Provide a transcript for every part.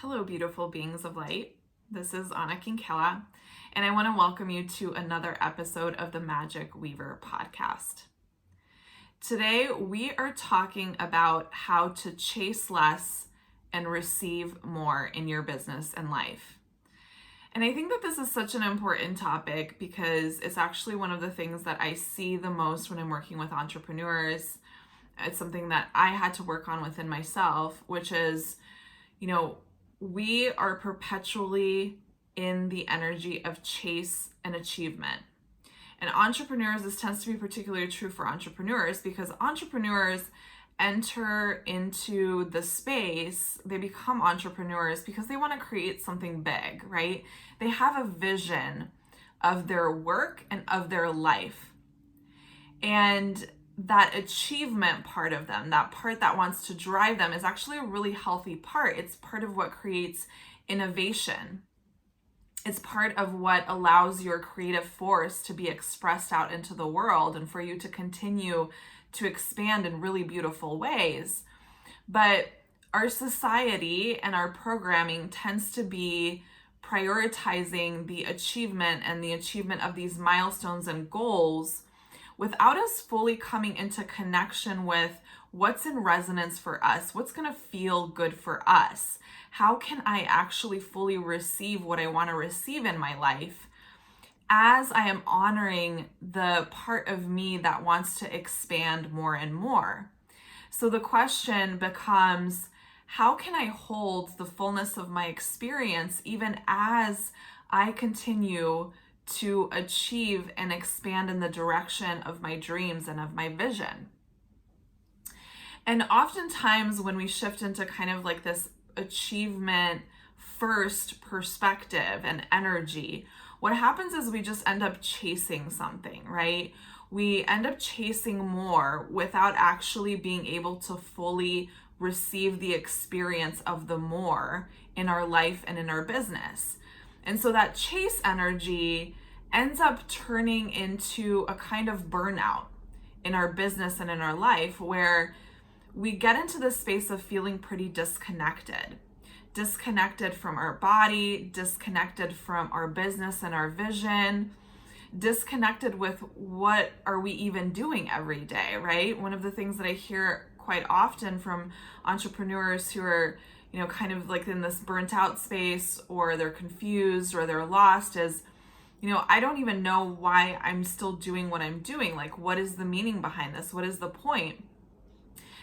Hello, beautiful beings of light. This is Anna Kinkela, and I want to welcome you to another episode of the Magic Weaver podcast. Today, we are talking about how to chase less and receive more in your business and life. And I think that this is such an important topic because it's actually one of the things that I see the most when I'm working with entrepreneurs. It's something that I had to work on within myself, which is, we are perpetually in the energy of chase and achievement. And entrepreneurs, this tends to be particularly true for entrepreneurs because entrepreneurs enter into the space, they become entrepreneurs because they want to create something big, right? They have a vision of their work and of their life. And that achievement part of them, that part that wants to drive them, is actually a really healthy part. It's part of what creates innovation. It's part of what allows your creative force to be expressed out into the world and for you to continue to expand in really beautiful ways. But our society and our programming tends to be prioritizing the achievement and the achievement of these milestones and goals without us fully coming into connection with what's in resonance for us, what's going to feel good for us. How can I actually fully receive what I want to receive in my life as I am honoring the part of me that wants to expand more and more? So the question becomes, how can I hold the fullness of my experience even as I continue to achieve and expand in the direction of my dreams and of my vision? And oftentimes when we shift into kind of like this achievement first perspective and energy, what happens is we just end up chasing something, right? We end up chasing more without actually being able to fully receive the experience of the more in our life and in our business. And so that chase energy ends up turning into a kind of burnout in our business and in our life, where we get into this space of feeling pretty disconnected from our body, disconnected from our business and our vision, disconnected with what are we even doing every day, right? One of the things that I hear quite often from entrepreneurs who are kind of like in this burnt out space, or they're confused or they're lost, is, I don't even know why I'm still doing what I'm doing. Like, what is the meaning behind this? What is the point?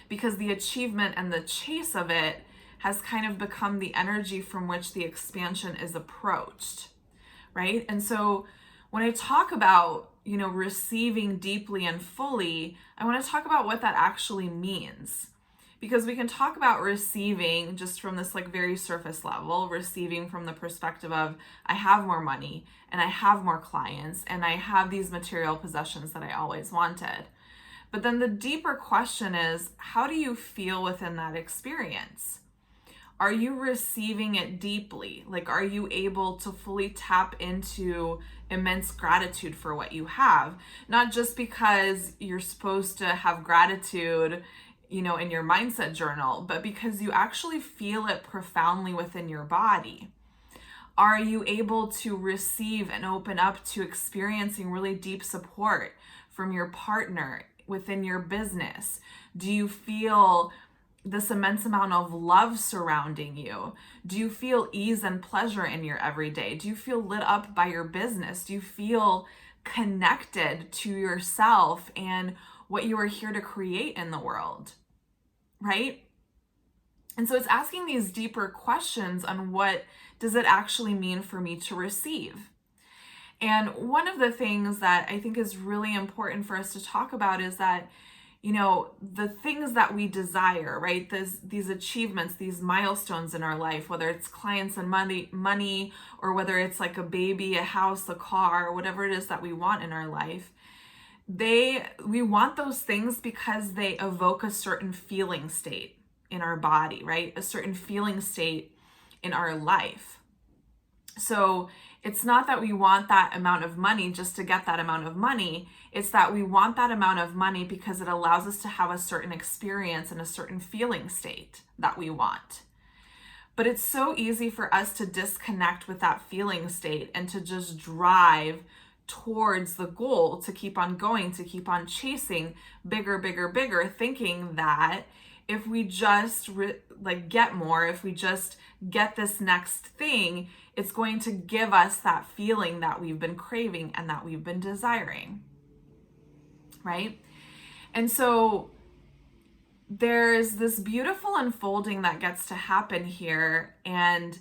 Because the achievement and the chase of it has kind of become the energy from which the expansion is approached, right? And so when I talk about, receiving deeply and fully, I want to talk about what that actually means. Because we can talk about receiving just from this like very surface level, receiving from the perspective of I have more money and I have more clients and I have these material possessions that I always wanted. But then the deeper question is, how do you feel within that experience? Are you receiving it deeply? Like, are you able to fully tap into immense gratitude for what you have? Not just because you're supposed to have gratitude in your mindset journal, but because you actually feel it profoundly within your body. Are you able to receive and open up to experiencing really deep support from your partner within your business? Do you feel this immense amount of love surrounding you? Do you feel ease and pleasure in your everyday? Do you feel lit up by your business? Do you feel connected to yourself and what you are here to create in the world? Right? And so it's asking these deeper questions on what does it actually mean for me to receive? And one of the things that I think is really important for us to talk about is that, the things that we desire, right? These achievements, these milestones in our life, whether it's clients and money, or whether it's like a baby, a house, a car, whatever it is that we want in our life, we want those things because they evoke a certain feeling state in our body, right? A certain feeling state in our life. So it's not that we want that amount of money just to get that amount of money. It's that we want that amount of money because it allows us to have a certain experience and a certain feeling state that we want. But it's so easy for us to disconnect with that feeling state and to just drive towards the goal, to keep on going, to keep on chasing bigger, bigger, bigger, thinking that if we just get more, if we just get this next thing, it's going to give us that feeling that we've been craving and that we've been desiring, right? And so there's this beautiful unfolding that gets to happen here, and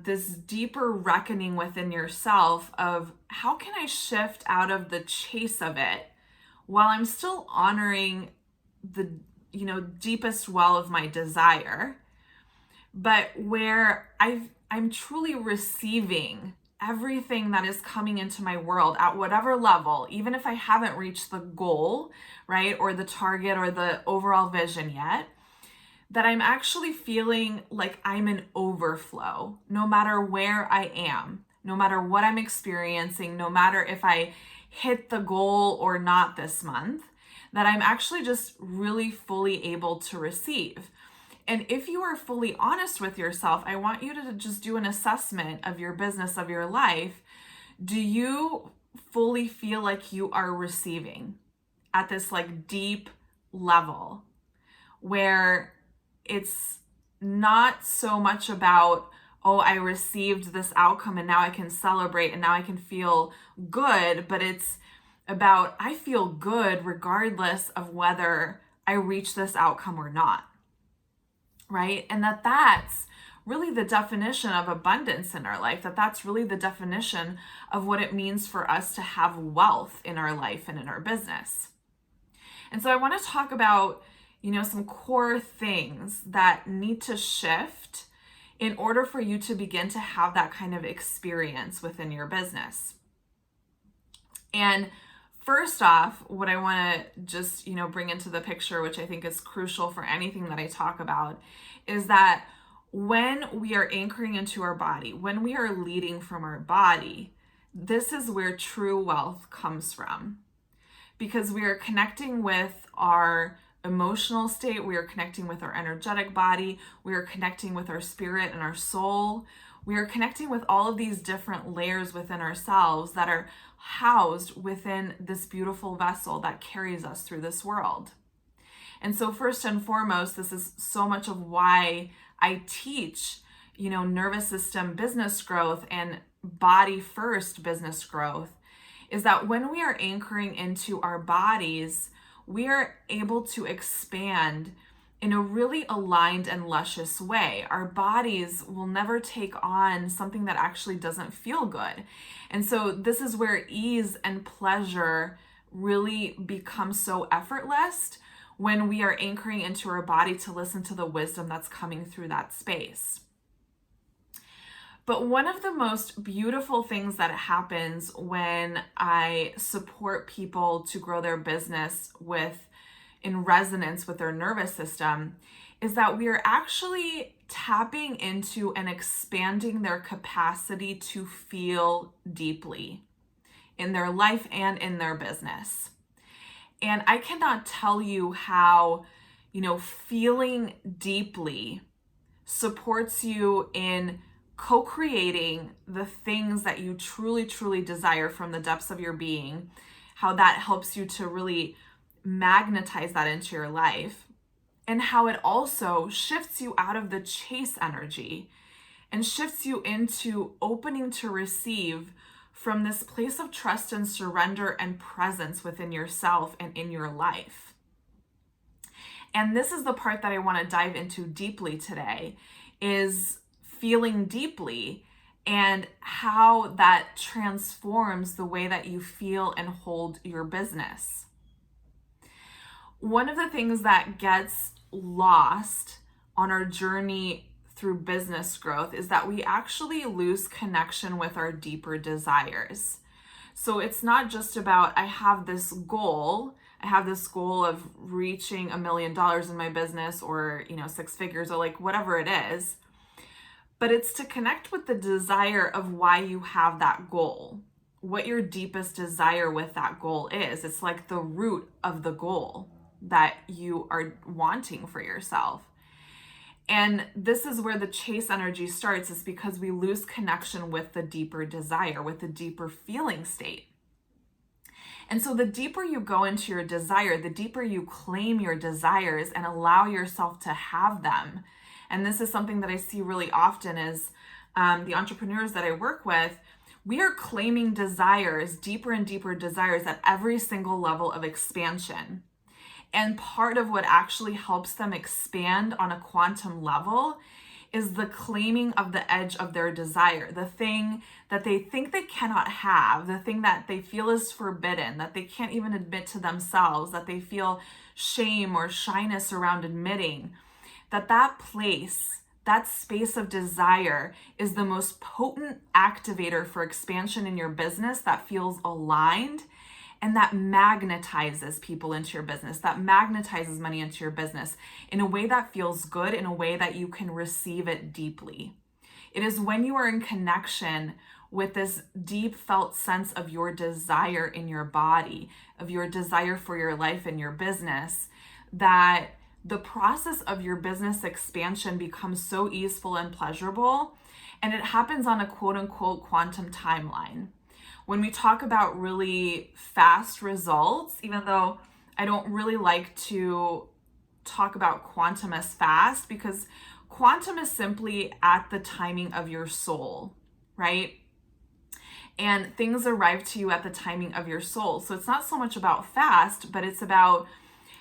this deeper reckoning within yourself of how can I shift out of the chase of it while I'm still honoring the deepest well of my desire, but where I'm truly receiving everything that is coming into my world at whatever level, even if I haven't reached the goal, right, or the target or the overall vision yet, that I'm actually feeling like I'm in overflow, no matter where I am, no matter what I'm experiencing, no matter if I hit the goal or not this month, that I'm actually just really fully able to receive. And if you are fully honest with yourself, I want you to just do an assessment of your business, of your life. Do you fully feel like you are receiving at this deep level where it's not so much about, oh, I received this outcome and now I can celebrate and now I can feel good, but it's about I feel good regardless of whether I reach this outcome or not, right? And that's really the definition of abundance in our life, that's really the definition of what it means for us to have wealth in our life and in our business. And so I want to talk about some core things that need to shift in order for you to begin to have that kind of experience within your business. And first off, what I want to just, bring into the picture, which I think is crucial for anything that I talk about, is that when we are anchoring into our body, when we are leading from our body, this is where true wealth comes from. Because we are connecting with our emotional state, we are connecting with our energetic body, we are connecting with our spirit and our soul. We are connecting with all of these different layers within ourselves that are housed within this beautiful vessel that carries us through this world. And so first and foremost, this is so much of why I teach, nervous system business growth and body first business growth, is that when we are anchoring into our bodies, we are able to expand in a really aligned and luscious way. Our bodies will never take on something that actually doesn't feel good. And so this is where ease and pleasure really become so effortless when we are anchoring into our body to listen to the wisdom that's coming through that space. But one of the most beautiful things that happens when I support people to grow their business in resonance with their nervous system is that we are actually tapping into and expanding their capacity to feel deeply in their life and in their business. And I cannot tell you how, feeling deeply supports you in co-creating the things that you truly, truly desire from the depths of your being, how that helps you to really magnetize that into your life, and how it also shifts you out of the chase energy and shifts you into opening to receive from this place of trust and surrender and presence within yourself and in your life. And this is the part that I want to dive into deeply today, is feeling deeply and how that transforms the way that you feel and hold your business. One of the things that gets lost on our journey through business growth is that we actually lose connection with our deeper desires. So it's not just about, I have this goal of reaching $1 million in my business, or 6 figures, or whatever it is. But it's to connect with the desire of why you have that goal, what your deepest desire with that goal is. It's like the root of the goal that you are wanting for yourself. And this is where the chase energy starts, is because we lose connection with the deeper desire, with the deeper feeling state. And so the deeper you go into your desire, the deeper you claim your desires and allow yourself to have them. And this is something that I see really often is the entrepreneurs that I work with, we are claiming desires, deeper and deeper desires at every single level of expansion. And part of what actually helps them expand on a quantum level is the claiming of the edge of their desire, the thing that they think they cannot have, the thing that they feel is forbidden, that they can't even admit to themselves, that they feel shame or shyness around admitting, that place, that space of desire is the most potent activator for expansion in your business that feels aligned and that magnetizes people into your business, that magnetizes money into your business in a way that feels good, in a way that you can receive it deeply. It is when you are in connection with this deep felt sense of your desire in your body, of your desire for your life and your business, that the process of your business expansion becomes so easeful and pleasurable, and it happens on a quote unquote quantum timeline. When we talk about really fast results, even though I don't really like to talk about quantum as fast, because quantum is simply at the timing of your soul, right? And things arrive to you at the timing of your soul. So it's not so much about fast, but it's about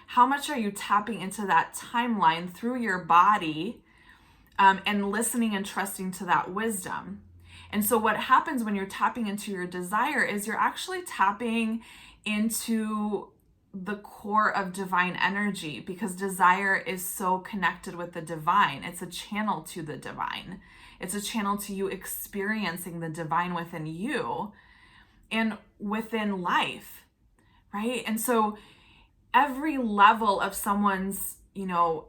how much are you tapping into that timeline through your body and listening and trusting to that wisdom. And so what happens when you're tapping into your desire is you're actually tapping into the core of divine energy, because desire is so connected with the divine. It's a channel to the divine. It's a channel to you experiencing the divine within you and within life, right? And so every level of someone's,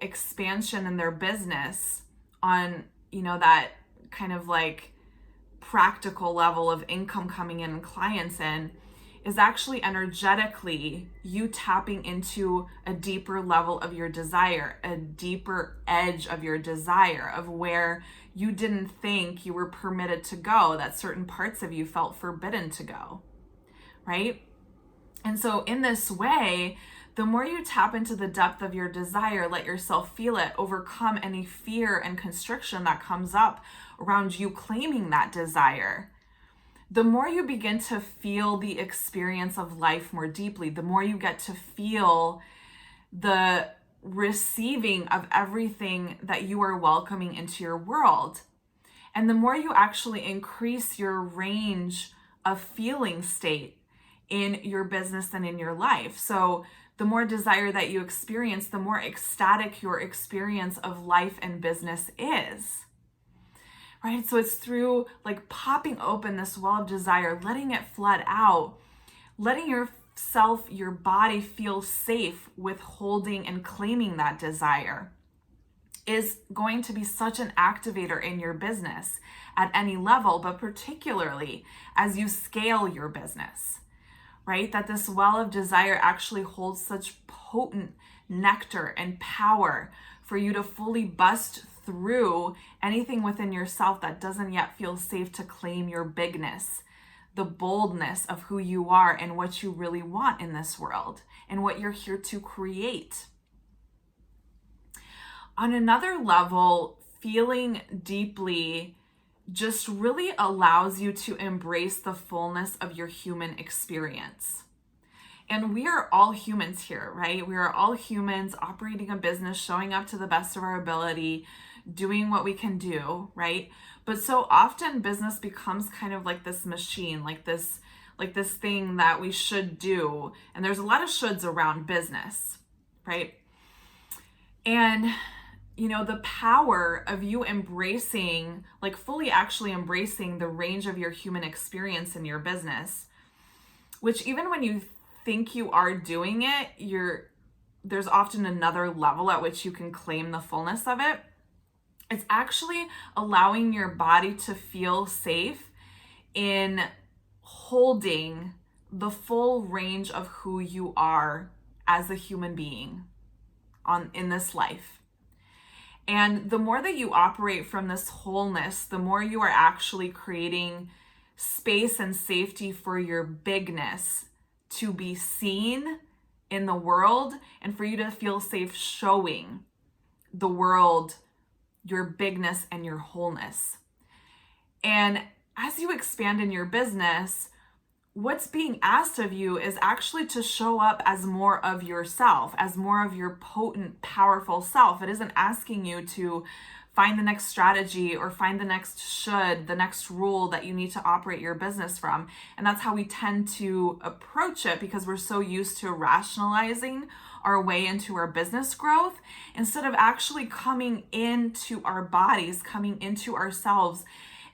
expansion in their business on, that kind of like practical level of income coming in and clients in is actually energetically you tapping into a deeper level of your desire, a deeper edge of your desire, of where you didn't think you were permitted to go, that certain parts of you felt forbidden to go, right? And so in this way, the more you tap into the depth of your desire, let yourself feel it, overcome any fear and constriction that comes up around you claiming that desire, the more you begin to feel the experience of life more deeply, the more you get to feel the receiving of everything that you are welcoming into your world. And the more you actually increase your range of feeling state in your business and in your life. So the more desire that you experience, the more ecstatic your experience of life and business is, right? So it's through like popping open this well of desire, letting it flood out, letting yourself, your body feel safe with holding and claiming that desire is going to be such an activator in your business at any level, but particularly as you scale your business, right? That this well of desire actually holds such potent nectar and power for you to fully bust through anything within yourself that doesn't yet feel safe to claim your bigness, the boldness of who you are and what you really want in this world and what you're here to create. On another level, feeling deeply just really allows you to embrace the fullness of your human experience. And we are all humans here, right? We are all humans operating a business, showing up to the best of our ability, doing what we can do, right? But so often business becomes kind of like this machine, like this thing that we should do. And there's a lot of shoulds around business, right? And the power of you embracing, like fully actually embracing the range of your human experience in your business, which even when you think you are doing it, there's often another level at which you can claim the fullness of it. It's actually allowing your body to feel safe in holding the full range of who you are as a human being in this life. And the more that you operate from this wholeness, the more you are actually creating space and safety for your bigness to be seen in the world and for you to feel safe showing the world your bigness and your wholeness. And as you expand in your business, what's being asked of you is actually to show up as more of yourself, as more of your potent, powerful self. It isn't asking you to find the next strategy or find the next the next rule that you need to operate your business from. And that's how we tend to approach it, because we're so used to rationalizing our way into our business growth instead of actually coming into our bodies, coming into ourselves,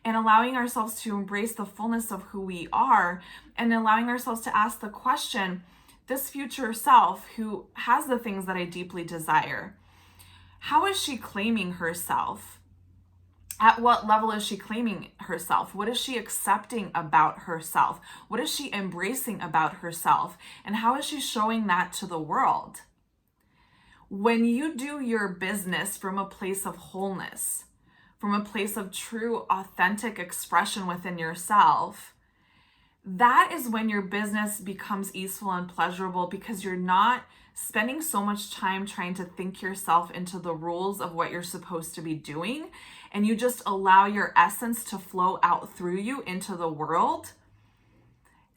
and allowing ourselves to embrace the fullness of who we are, and allowing ourselves to ask the question, this future self who has the things that I deeply desire, how is she claiming herself? At what level is she claiming herself? What is she accepting about herself? What is she embracing about herself? And how is she showing that to the world? When you do your business from a place of wholeness, from a place of true, authentic expression within yourself, that is when your business becomes easeful and pleasurable, because you're not spending so much time trying to think yourself into the rules of what you're supposed to be doing, and you just allow your essence to flow out through you into the world.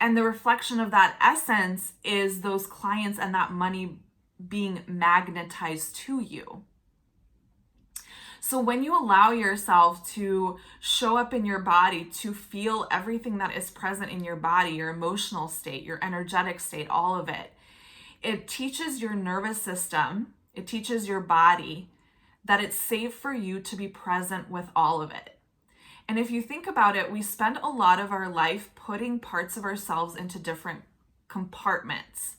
And the reflection of that essence is those clients and that money being magnetized to you. So when you allow yourself to show up in your body, to feel everything that is present in your body, your emotional state, your energetic state, all of it, it teaches your nervous system, it teaches your body that it's safe for you to be present with all of it. And if you think about it, we spend a lot of our life putting parts of ourselves into different compartments.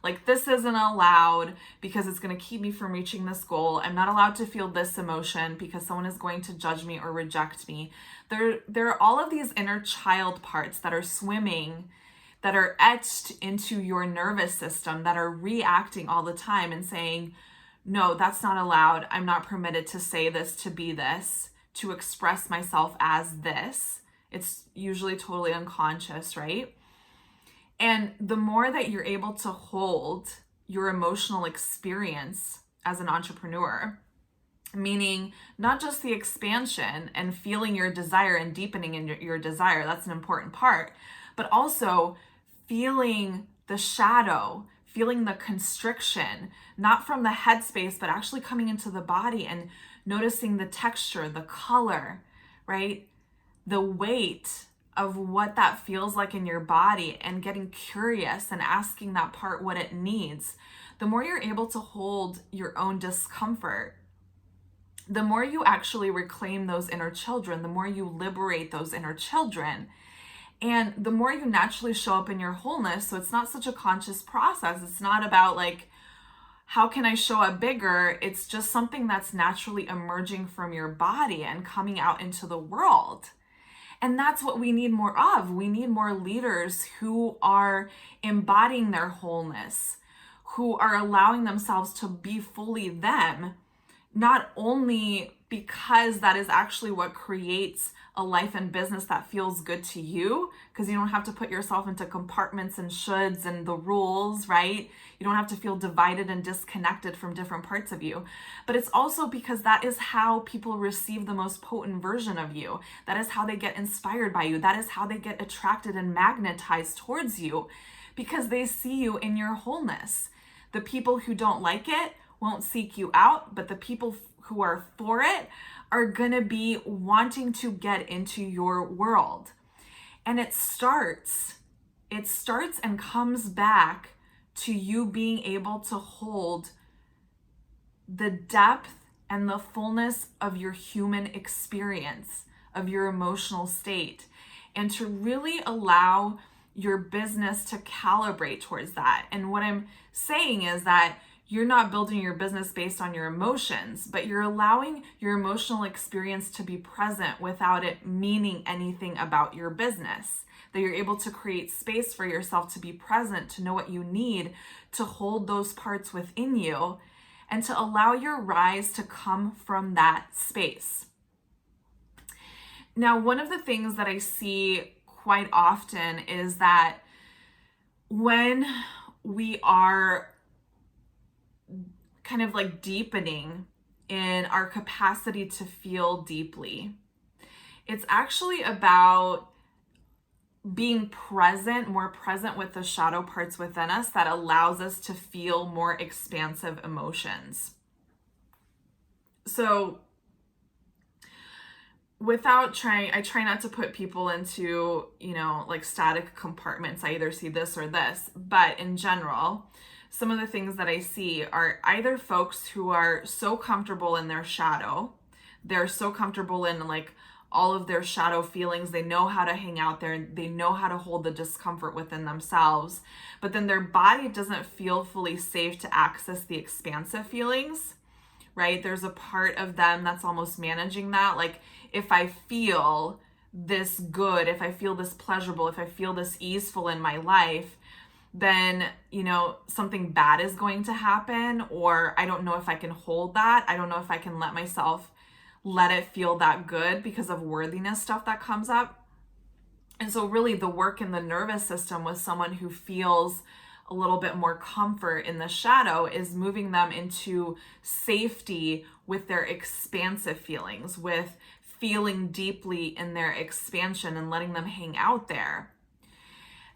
Like, this isn't allowed because it's going to keep me from reaching this goal. I'm not allowed to feel this emotion because someone is going to judge me or reject me. There are all of these inner child parts that are swimming, that are etched into your nervous system, that are reacting all the time and saying, no, that's not allowed. I'm not permitted to say this, to be this, to express myself as this. It's usually totally unconscious, right? And the more that you're able to hold your emotional experience as an entrepreneur, meaning not just the expansion and feeling your desire and deepening in your desire, that's an important part, but also feeling the shadow, feeling the constriction, not from the headspace, but actually coming into the body and noticing the texture, the color, right? The weight of what that feels like in your body, and getting curious and asking that part what it needs. The more you're able to hold your own discomfort, the more you actually reclaim those inner children, the more you liberate those inner children, and the more you naturally show up in your wholeness. So it's not such a conscious process. It's not about like, how can I show up bigger? It's just something that's naturally emerging from your body and coming out into the world. And that's what we need more of. We need more leaders who are embodying their wholeness, who are allowing themselves to be fully them, not only because that is actually what creates a life and business that feels good to you, because you don't have to put yourself into compartments and shoulds and the rules, right? You don't have to feel divided and disconnected from different parts of you. But it's also because that is how people receive the most potent version of you. That is how they get inspired by you. That is how they get attracted and magnetized towards you, because they see you in your wholeness. The people who don't like it won't seek you out, but the people who are for it are going to be wanting to get into your world. And it starts and comes back to you being able to hold the depth and the fullness of your human experience, of your emotional state, and to really allow your business to calibrate towards that. And what I'm saying is that you're not building your business based on your emotions, but you're allowing your emotional experience to be present without it meaning anything about your business. That you're able to create space for yourself to be present, to know what you need, to hold those parts within you, and to allow your rise to come from that space. Now, one of the things that I see quite often is that when we are kind of like deepening in our capacity to feel deeply, it's actually about being present, more present with the shadow parts within us that allows us to feel more expansive emotions. So I try not to put people into, like static compartments. I either see this or this, but in general, some of the things that I see are either folks who are so comfortable in their shadow, they're so comfortable in like all of their shadow feelings, they know how to hang out there, they know how to hold the discomfort within themselves, but then their body doesn't feel fully safe to access the expansive feelings, right? There's a part of them that's almost managing that. Like, if I feel this good, if I feel this pleasurable, if I feel this easeful in my life, then, something bad is going to happen, or I don't know if I can hold that. I don't know if I can let it feel that good because of worthiness stuff that comes up. And so really the work in the nervous system with someone who feels a little bit more comfort in the shadow is moving them into safety with their expansive feelings, with feeling deeply in their expansion and letting them hang out there.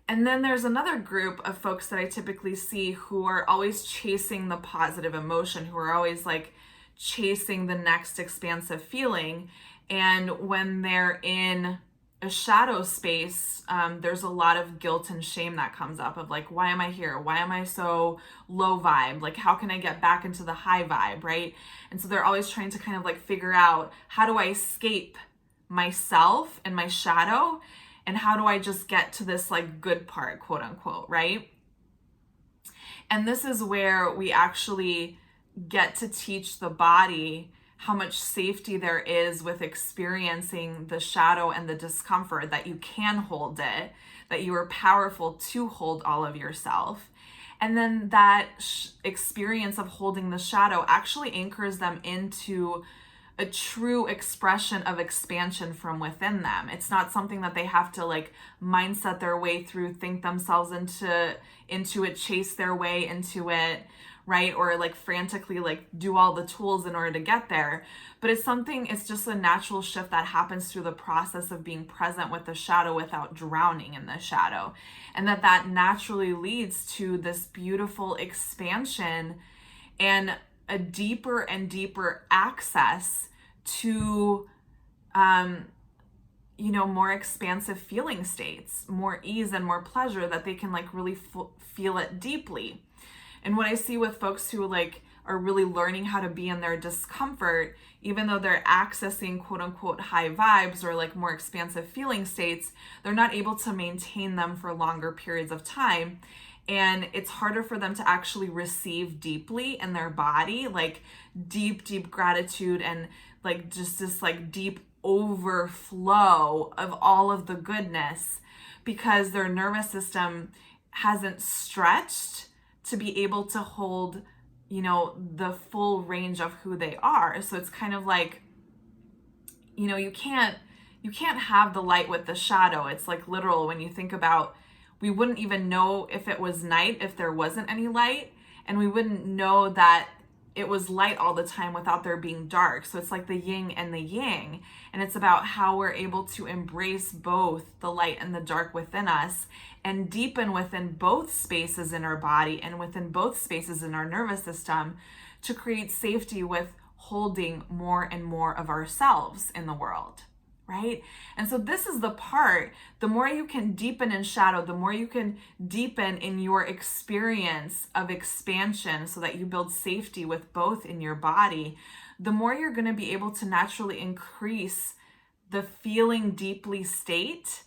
And then there's another group of folks that I typically see who are always chasing the positive emotion, who are always like chasing the next expansive feeling. And when they're in a shadow space, there's a lot of guilt and shame that comes up of like, why am I here? Why am I so low vibe? Like, how can I get back into the high vibe, right? And so they're always trying to kind of like figure out, how do I escape myself and my shadow? And how do I just get to this like good part, quote unquote, right? And this is where we actually get to teach the body how much safety there is with experiencing the shadow and the discomfort, that you can hold it, that you are powerful to hold all of yourself. And then that experience of holding the shadow actually anchors them into a true expression of expansion from within them. It's not something that they have to like mindset their way through, think themselves into it, chase their way into it, right? Or like frantically like do all the tools in order to get there. But it's just a natural shift that happens through the process of being present with the shadow without drowning in the shadow. And that naturally leads to this beautiful expansion and a deeper and deeper access to more expansive feeling states, more ease and more pleasure, that they can like really feel it deeply. And what I see with folks who like are really learning how to be in their discomfort, even though they're accessing quote unquote high vibes or like more expansive feeling states, they're not able to maintain them for longer periods of time. And it's harder for them to actually receive deeply in their body, like deep gratitude and like just this like deep overflow of all of the goodness, because their nervous system hasn't stretched to be able to hold, the full range of who they are. So it's kind of like, you can't have the light with the shadow. It's like literal when you think about, we wouldn't even know if it was night if there wasn't any light, and we wouldn't know that it was light all the time without there being dark. So it's like the yin and the yang, and it's about how we're able to embrace both the light and the dark within us and deepen within both spaces in our body and within both spaces in our nervous system to create safety with holding more and more of ourselves in the world. Right? And so this is the part, the more you can deepen in shadow, the more you can deepen in your experience of expansion so that you build safety with both in your body, the more you're going to be able to naturally increase the feeling deeply state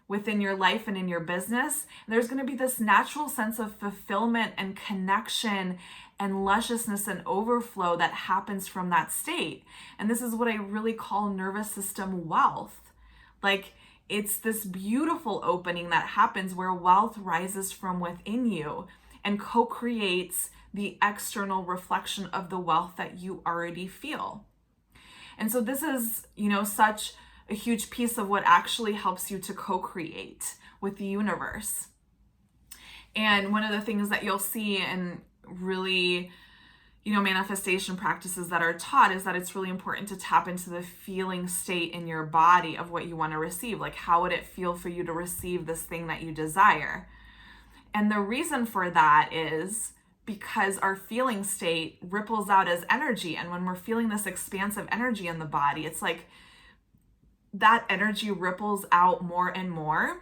within your life and in your business. There's going to be this natural sense of fulfillment and connection and lusciousness and overflow that happens from that state. And this is what I really call nervous system wealth. Like, it's this beautiful opening that happens where wealth rises from within you and co-creates the external reflection of the wealth that you already feel. And so this is, such a huge piece of what actually helps you to co-create with the universe. And one of the things that you'll see in really, manifestation practices that are taught is that it's really important to tap into the feeling state in your body of what you want to receive. Like, how would it feel for you to receive this thing that you desire? And the reason for that is because our feeling state ripples out as energy. And when we're feeling this expansive energy in the body, it's like that energy ripples out more and more.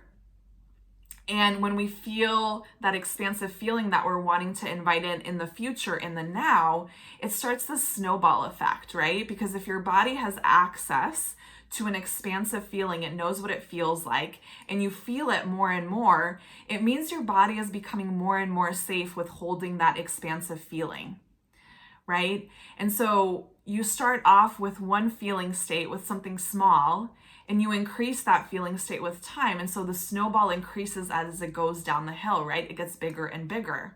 And when we feel that expansive feeling that we're wanting to invite in the future, in the now, it starts the snowball effect, right? Because if your body has access to an expansive feeling, it knows what it feels like, and you feel it more and more, it means your body is becoming more and more safe with holding that expansive feeling, right? And so you start off with one feeling state with something small, and you increase that feeling state with time. And so the snowball increases as it goes down the hill, right? It gets bigger and bigger.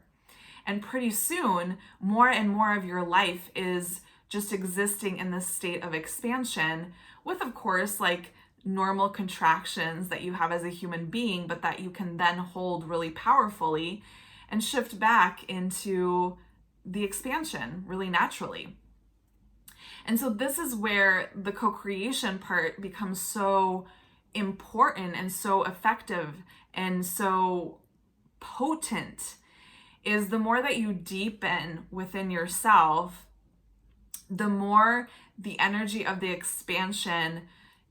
And pretty soon, more and more of your life is just existing in this state of expansion with, of course, like normal contractions that you have as a human being, but that you can then hold really powerfully and shift back into the expansion really naturally. And so this is where the co-creation part becomes so important and so effective and so potent, is the more that you deepen within yourself, the more the energy of the expansion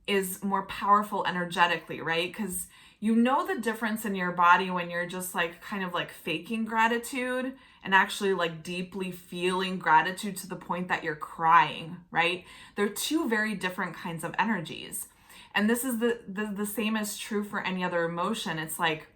is more powerful energetically, right? Because you know the difference in your body when you're just like kind of like faking gratitude and actually like deeply feeling gratitude to the point that you're crying, right? They're two very different kinds of energies. And this is the same is true for any other emotion. It's like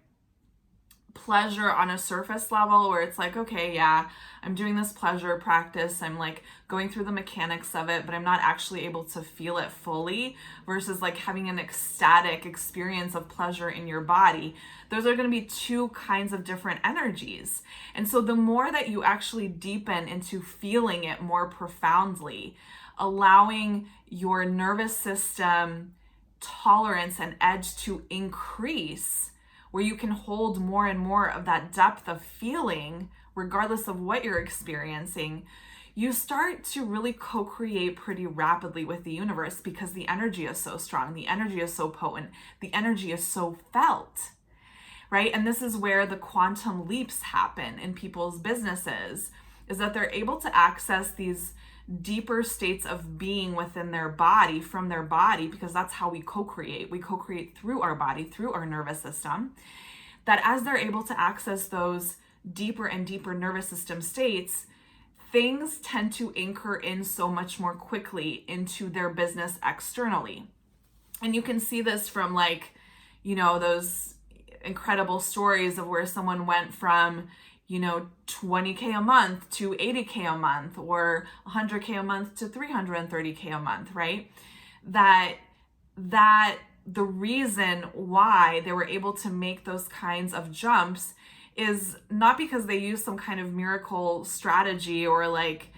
pleasure on a surface level where it's like, okay, yeah, I'm doing this pleasure practice. I'm like going through the mechanics of it, but I'm not actually able to feel it fully, versus like having an ecstatic experience of pleasure in your body. Those are going to be two kinds of different energies. And so the more that you actually deepen into feeling it more profoundly, allowing your nervous system tolerance and edge to increase, where you can hold more and more of that depth of feeling, regardless of what you're experiencing, you start to really co-create pretty rapidly with the universe, because the energy is so strong, the energy is so potent, the energy is so felt, right? And this is where the quantum leaps happen in people's businesses, is that they're able to access these deeper states of being within their body, from their body, because that's how we co-create. We co-create through our body, through our nervous system. That as they're able to access those deeper and deeper nervous system states, things tend to anchor in so much more quickly into their business externally. And you can see this from like, those incredible stories of where someone went from, 20K a month to 80K a month, or 100K a month to 330K a month, right? That the reason why they were able to make those kinds of jumps is not because they used some kind of miracle strategy or like,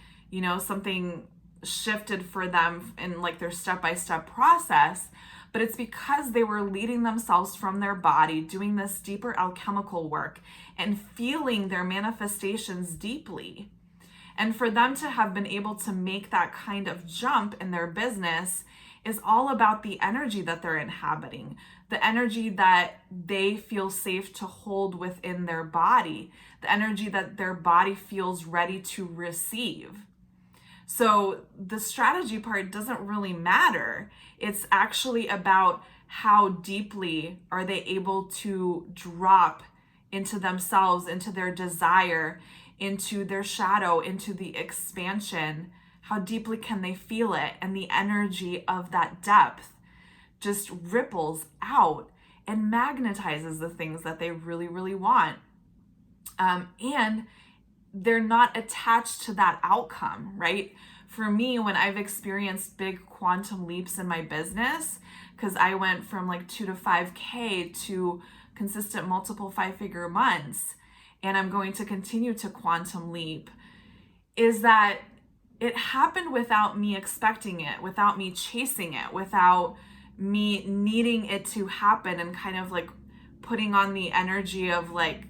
something shifted for them in like their step-by-step process, but it's because they were leading themselves from their body, doing this deeper alchemical work and feeling their manifestations deeply. And for them to have been able to make that kind of jump in their business is all about the energy that they're inhabiting, the energy that they feel safe to hold within their body, the energy that their body feels ready to receive. So the strategy part doesn't really matter. It's actually about how deeply are they able to drop into themselves, into their desire, into their shadow, into the expansion. How deeply can they feel it? And the energy of that depth just ripples out and magnetizes the things that they really, really want. And they're not attached to that outcome, right? For me, when I've experienced big quantum leaps in my business, because I went from like 2 to 5K to consistent multiple 5-figure months, and I'm going to continue to quantum leap is that it happened without me expecting it, without me chasing it, without me needing it to happen and kind of like putting on the energy of like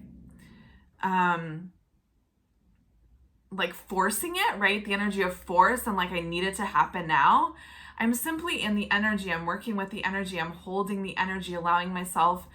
forcing it, right? The energy of force and like I need it to happen now. I'm simply in the energy. I'm working with the energy. I'm holding the energy, allowing myself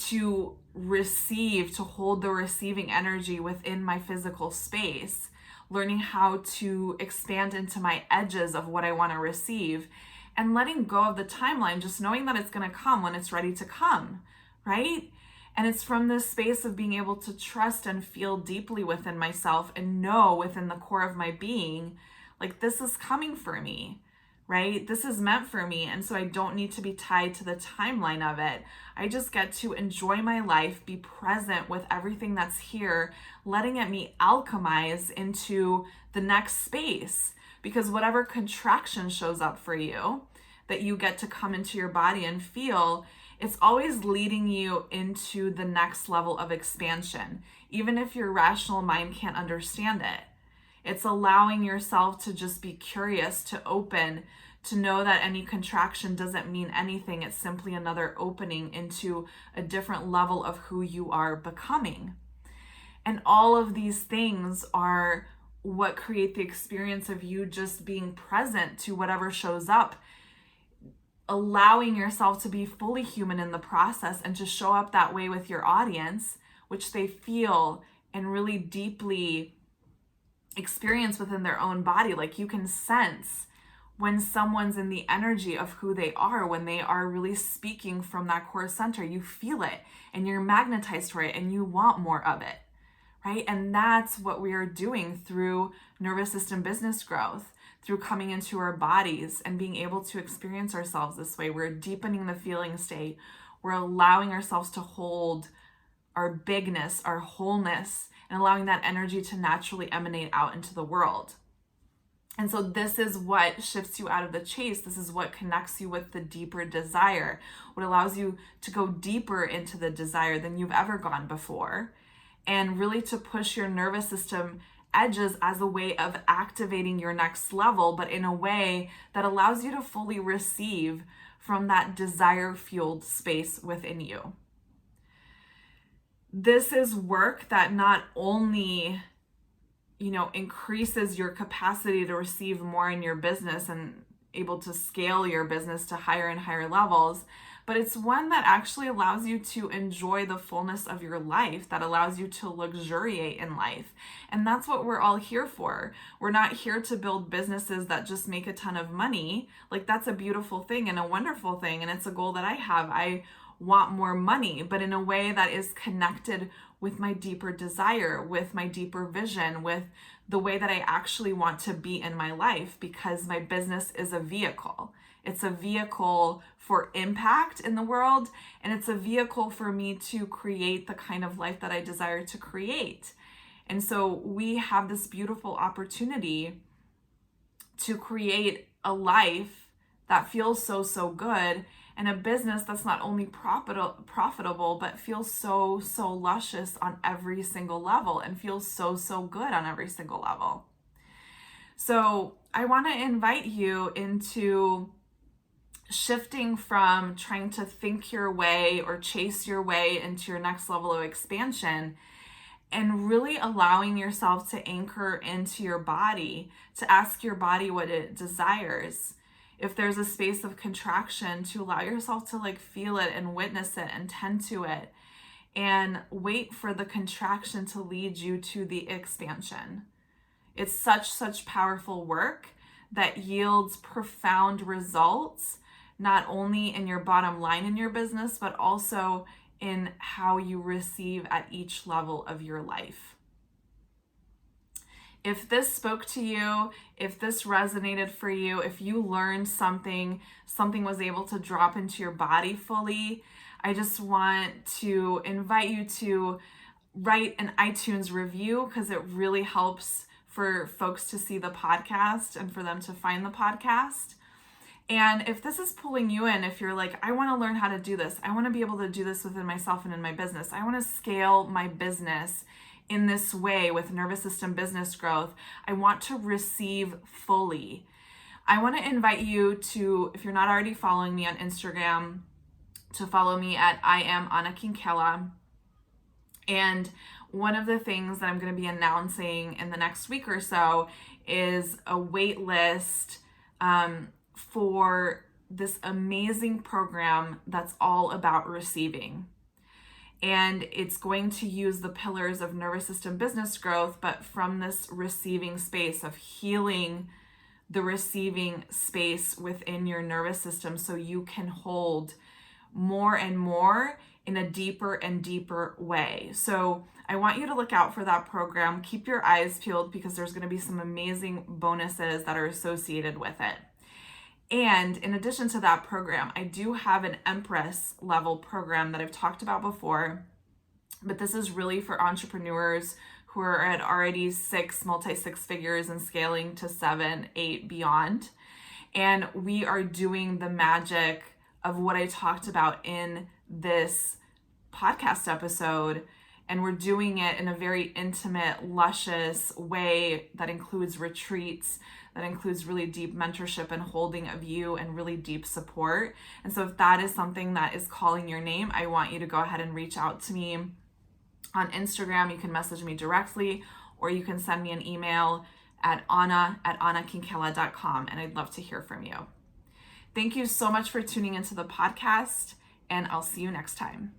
to receive, to hold the receiving energy within my physical space, learning how to expand into my edges of what I want to receive, and letting go of the timeline, just knowing that it's going to come when it's ready to come, right? And it's from this space of being able to trust and feel deeply within myself and know within the core of my being, like this is coming for me, right? This is meant for me. And so I don't need to be tied to the timeline of it. I just get to enjoy my life, be present with everything that's here, letting it me alchemize into the next space. Because whatever contraction shows up for you, that you get to come into your body and feel, it's always leading you into the next level of expansion, even if your rational mind can't understand it. It's allowing yourself to just be curious, to open, to know that any contraction doesn't mean anything. It's simply another opening into a different level of who you are becoming. And all of these things are what create the experience of you just being present to whatever shows up, allowing yourself to be fully human in the process and to show up that way with your audience, which they feel and really deeply experience within their own body. Like you can sense when someone's in the energy of who they are, when they are really speaking from that core center. You feel it and you're magnetized for it and you want more of it, right? And that's what we are doing through nervous system business growth, through coming into our bodies and being able to experience ourselves this way. We're deepening the feeling state. We're allowing ourselves to hold our bigness, our wholeness, and allowing that energy to naturally emanate out into the world. And so this is what shifts you out of the chase. This is what connects you with the deeper desire, what allows you to go deeper into the desire than you've ever gone before, and really to push your nervous system edges as a way of activating your next level, but in a way that allows you to fully receive from that desire-fueled space within you. This is work that not only, increases your capacity to receive more in your business and able to scale your business to higher and higher levels, but it's one that actually allows you to enjoy the fullness of your life, that allows you to luxuriate in life. And that's what we're all here for. We're not here to build businesses that just make a ton of money. Like that's a beautiful thing and a wonderful thing. And it's a goal that I have. I want more money, but in a way that is connected with my deeper desire, with my deeper vision, with the way that I actually want to be in my life, because my business is a vehicle. It's a vehicle for impact in the world, and it's a vehicle for me to create the kind of life that I desire to create. And so we have this beautiful opportunity to create a life that feels so good, and a business that's not only profitable, but feels so luscious on every single level and feels so good on every single level. So I want to invite you into shifting from trying to think your way or chase your way into your next level of expansion, and really allowing yourself to anchor into your body, to ask your body what it desires. If there's a space of contraction, to allow yourself to feel it and witness it and tend to it, and wait for the contraction to lead you to the expansion. It's such powerful work that yields profound results, not only in your bottom line in your business, but also in how you receive at each level of your life. If this spoke to you, if this resonated for you, if you learned something was able to drop into your body fully, I just want to invite you to write an iTunes review, because it really helps for folks to see the podcast and for them to find the podcast. And if this is pulling you in, if you're like, I want to learn how to do this, I want to be able to do this within myself and in my business, I want to scale my business in this way with nervous system business growth, I want to receive fully. I want to invite you to, if you're not already following me on Instagram, to follow me at I am Anna Kinkela. And one of the things that I'm going to be announcing in the next week or so is a waitlist for this amazing program that's all about receiving. And it's going to use the pillars of nervous system business growth, but from this receiving space of healing the receiving space within your nervous system so you can hold more and more in a deeper and deeper way. So I want you to look out for that program. Keep your eyes peeled because there's going to be some amazing bonuses that are associated with it. And in addition to that program, I do have an Empress level program that I've talked about before, but this is really for entrepreneurs who are at already multi-six figures and scaling to 7, 8 beyond. And we are doing the magic of what I talked about in this podcast episode, and we're doing it in a very intimate, luscious way that includes retreats, that includes really deep mentorship and holding of you and really deep support. And so if that is something that is calling your name, I want you to go ahead and reach out to me on Instagram. You can message me directly, or you can send me an email at anna@annakinkela.com, and I'd love to hear from you. Thank you so much for tuning into the podcast, and I'll see you next time.